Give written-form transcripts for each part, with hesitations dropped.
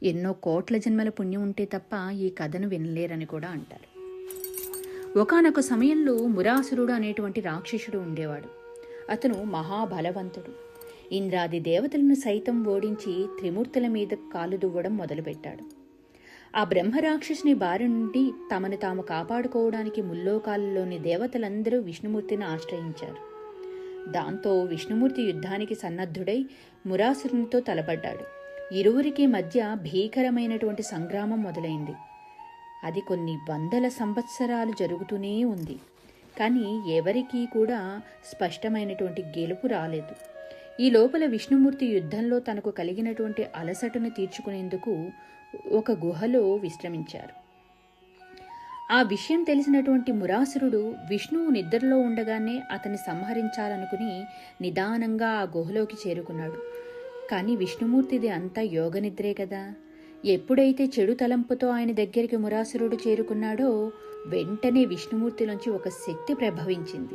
ఎన్నో కోట్ల జన్మల పుణ్యం ఉంటే తప్ప ఈ కథను వినలేరని కూడా అంటారు. ఒకానొక సమయంలో మురాసురుడు అనేటువంటి రాక్షసుడు ఉండేవాడు. అతను మహాబలవంతుడు. ఇంద్రాది దేవతలను సైతం ఓడించి త్రిమూర్తుల మీద కాలు దువ్వడం మొదలుపెట్టాడు. ఆ బ్రహ్మరాక్షసుని బారి నుండి తమను తాము కాపాడుకోవడానికి ముల్లోకాలలోని దేవతలందరూ విష్ణుమూర్తిని ఆశ్రయించారు. దాంతో విష్ణుమూర్తి యుద్ధానికి సన్నద్ధుడై మురాసురునితో తలపడ్డాడు. ఇరువురికి మధ్య భీకరమైనటువంటి సంగ్రామం మొదలైంది. అది కొన్ని వందల సంవత్సరాలు జరుగుతూనే ఉంది. కానీ ఎవరికీ కూడా స్పష్టమైనటువంటి గెలుపు రాలేదు. ఈ లోపల విష్ణుమూర్తి యుద్ధంలో తనకు కలిగినటువంటి అలసటను తీర్చుకునేందుకు ఒక గుహలో విశ్రమించారు. ఆ విషయం తెలిసినటువంటి మురాసురుడు విష్ణువు నిద్రలో ఉండగానే అతన్ని సంహరించాలనుకుని నిదానంగా ఆ గుహలోకి చేరుకున్నాడు. కానీ విష్ణుమూర్తిది అంతా యోగనిద్రే కదా. ఎప్పుడైతే చెడు తలంపుతో ఆయన దగ్గరికి మురాసురుడు చేరుకున్నాడో వెంటనే విష్ణుమూర్తిలోంచి ఒక శక్తి ప్రభవించింది.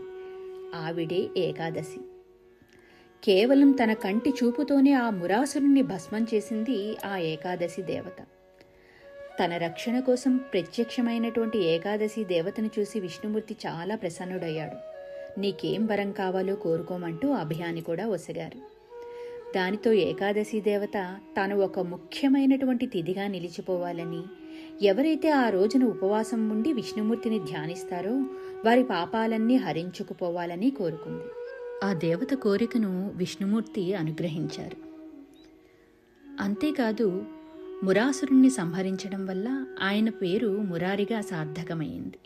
ఆవిడే ఏకాదశి. కేవలం తన కంటి చూపుతోనే ఆ మురాసురుణ్ణి భస్మం చేసింది ఆ ఏకాదశి దేవత. తన రక్షణ కోసం ప్రత్యక్షమైనటువంటి ఏకాదశి దేవతను చూసి విష్ణుమూర్తి చాలా ప్రసన్నుడయ్యాడు. నీకేం వరం కావాలో కోరుకోమంటూ అభయాన్ని కూడా ఒసగారు. దానితో ఏకాదశి దేవత తాను ఒక ముఖ్యమైనటువంటి తిథిగా నిలిచిపోవాలని, ఎవరైతే ఆ రోజున ఉపవాసం ఉండి విష్ణుమూర్తిని ధ్యానిస్తారో వారి పాపాలన్నీ హరించుకుపోవాలని కోరుకుంది. ఆ దేవత కోరికను విష్ణుమూర్తి అనుగ్రహించారు. అంతేకాదు, మురాసురుణ్ణి సంహరించడం వల్ల ఆయన పేరు మురారిగా సార్థకమైంది.